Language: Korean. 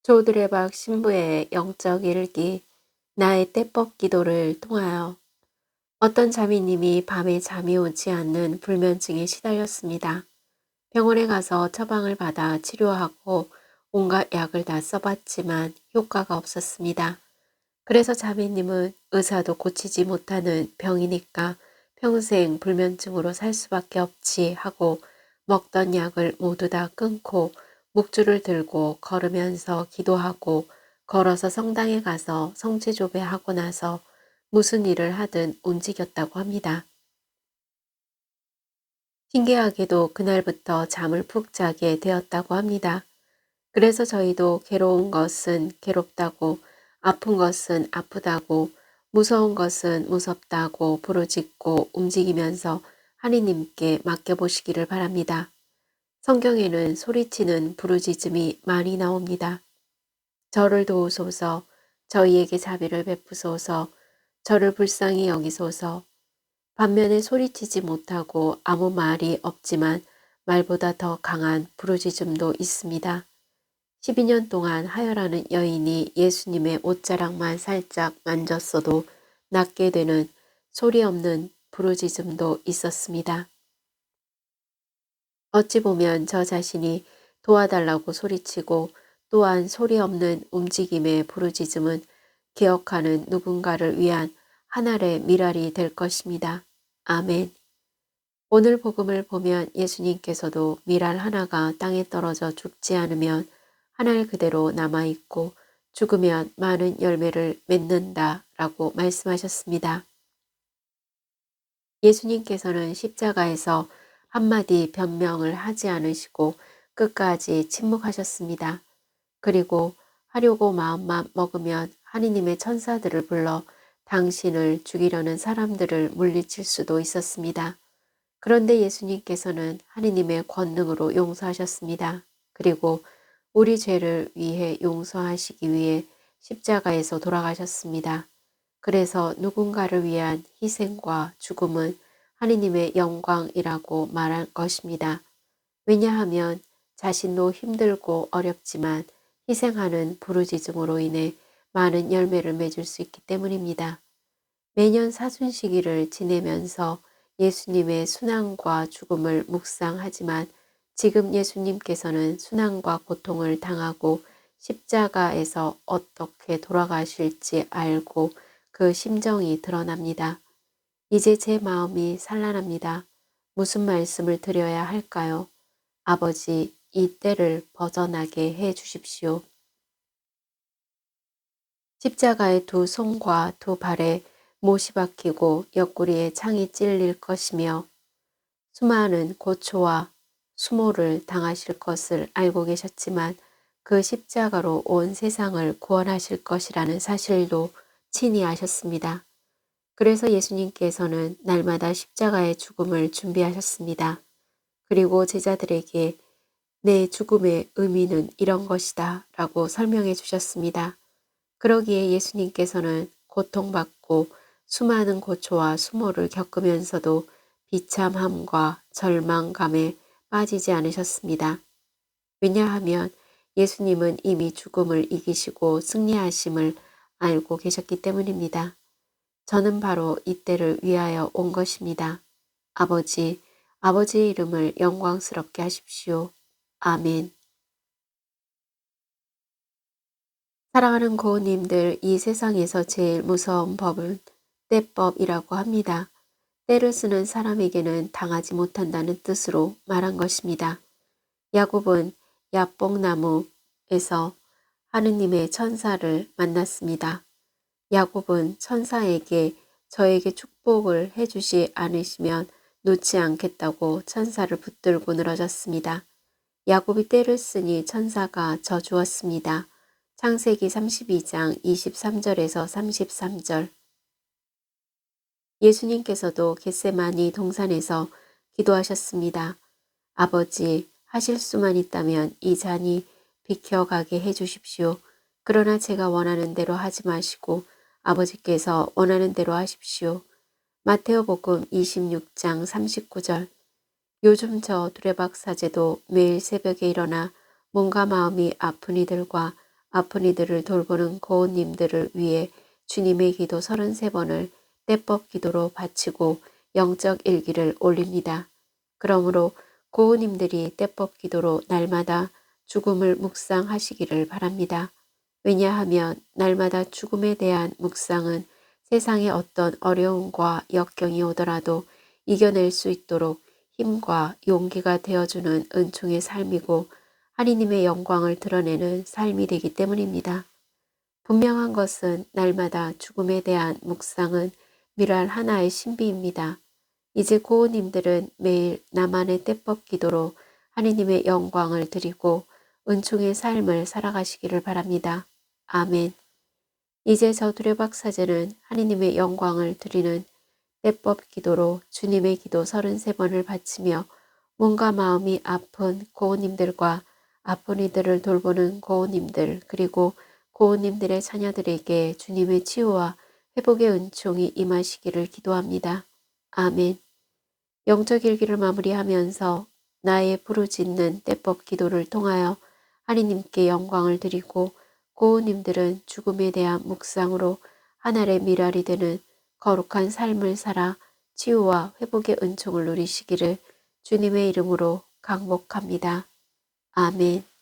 조드레박 신부의 영적 일기, 나의 때법 기도를 통하여 어떤 자매님이 밤에 잠이 오지 않는 불면증에 시달렸습니다. 병원에 가서 처방을 받아 치료하고 온갖 약을 다 써봤지만 효과가 없었습니다. 그래서 자매님은 의사도 고치지 못하는 병이니까 평생 불면증으로 살 수밖에 없지 하고 먹던 약을 모두 다 끊고 묵주를 들고 걸으면서 기도하고 걸어서 성당에 가서 성체조배하고 나서 무슨 일을 하든 움직였다고 합니다. 신기하게도 그날부터 잠을 푹 자게 되었다고 합니다. 그래서 저희도 괴로운 것은 괴롭다고, 아픈 것은 아프다고, 무서운 것은 무섭다고 부르짖고 움직이면서 하느님께 맡겨보시기를 바랍니다. 성경에는 소리치는 부르짖음이 많이 나옵니다. 저를 도우소서, 저희에게 자비를 베푸소서, 저를 불쌍히 여기소서. 반면에 소리치지 못하고 아무 말이 없지만 말보다 더 강한 부르짖음도 있습니다. 12년 동안 하여라는 여인이 예수님의 옷자락만 살짝 만졌어도 낫게 되는 소리 없는 부르짖음도 있었습니다. 어찌 보면 저 자신이 도와달라고 소리치고 또한 소리 없는 움직임의 부르짖음은 기억하는 누군가를 위한 하늘의 미랄이 될 것입니다. 아멘. 오늘 복음을 보면 예수님께서도 미랄 하나가 땅에 떨어져 죽지 않으면 하늘 그대로 남아있고 죽으면 많은 열매를 맺는다 라고 말씀하셨습니다. 예수님께서는 십자가에서 한마디 변명을 하지 않으시고 끝까지 침묵하셨습니다. 그리고 하려고 마음만 먹으면 하느님의 천사들을 불러 당신을 죽이려는 사람들을 물리칠 수도 있었습니다. 그런데 예수님께서는 하느님의 권능으로 용서하셨습니다. 그리고 우리 죄를 위해 용서하시기 위해 십자가에서 돌아가셨습니다. 그래서 누군가를 위한 희생과 죽음은 하느님의 영광이라고 말할 것입니다. 왜냐하면 자신도 힘들고 어렵지만 희생하는 부르짖음으로 인해 많은 열매를 맺을 수 있기 때문입니다. 매년 사순시기를 지내면서 예수님의 순환과 죽음을 묵상하지만 지금 예수님께서는 순환과 고통을 당하고 십자가에서 어떻게 돌아가실지 알고 그 심정이 드러납니다. 이제 제 마음이 산란합니다. 무슨 말씀을 드려야 할까요? 아버지, 이 때를 벗어나게 해 주십시오. 십자가의 두 손과 두 발에 못이 박히고 옆구리에 창이 찔릴 것이며 수많은 고초와 수모를 당하실 것을 알고 계셨지만 그 십자가로 온 세상을 구원하실 것이라는 사실도 친히 아셨습니다. 그래서 예수님께서는 날마다 십자가의 죽음을 준비하셨습니다. 그리고 제자들에게 내 죽음의 의미는 이런 것이다 라고 설명해 주셨습니다. 그러기에 예수님께서는 고통받고 수많은 고초와 수모를 겪으면서도 비참함과 절망감에 빠지지 않으셨습니다. 왜냐하면 예수님은 이미 죽음을 이기시고 승리하심을 알고 계셨기 때문입니다. 저는 바로 이때를 위하여 온 것입니다. 아버지, 아버지의 이름을 영광스럽게 하십시오. 아멘. 사랑하는 고우님들, 이 세상에서 제일 무서운 법은 때법이라고 합니다. 때를 쓰는 사람에게는 당하지 못한다는 뜻으로 말한 것입니다. 야곱은 야뽕나무에서 하느님의 천사를 만났습니다. 야곱은 천사에게 저에게 축복을 해주지 않으시면 놓지 않겠다고 천사를 붙들고 늘어졌습니다. 야곱이 때를 쓰니 천사가 져주었습니다. 창세기 32장 23절에서 33절. 예수님께서도 겟세마니 동산에서 기도하셨습니다. 아버지, 하실 수만 있다면 이 잔이 비켜가게 해주십시오. 그러나 제가 원하는 대로 하지 마시고 아버지께서 원하는 대로 하십시오. 마테오복음 26장 39절. 요즘 저 두레박 사제도 매일 새벽에 일어나 몸과 마음이 아픈 이들과 아픈 이들을 돌보는 고운님들을 위해 주님의 기도 33번을 때법 기도로 바치고 영적 일기를 올립니다. 그러므로 고운님들이 때법 기도로 날마다 죽음을 묵상하시기를 바랍니다. 왜냐하면 날마다 죽음에 대한 묵상은 세상의 어떤 어려움과 역경이 오더라도 이겨낼 수 있도록 힘과 용기가 되어주는 은총의 삶이고 하나님의 영광을 드러내는 삶이 되기 때문입니다. 분명한 것은 날마다 죽음에 대한 묵상은 미랄 하나의 신비입니다. 이제 고우님들은 매일 나만의 때법 기도로 하나님의 영광을 드리고 은총의 삶을 살아가시기를 바랍니다. 아멘. 이제 저 두레박사제는 하나님의 영광을 드리는 때법 기도로 주님의 기도 33번을 바치며 몸과 마음이 아픈 고우님들과 아픈 이들을 돌보는 고우님들 그리고 고우님들의 자녀들에게 주님의 치유와 회복의 은총이 임하시기를 기도합니다. 아멘. 영적 일기를 마무리하면서 나의 부르짖는 때법 기도를 통하여 하나님께 영광을 드리고 고우님들은 죽음에 대한 묵상으로 하늘의 미랄이 되는 거룩한 삶을 살아 치유와 회복의 은총을 누리시기를 주님의 이름으로 강복합니다. 아멘.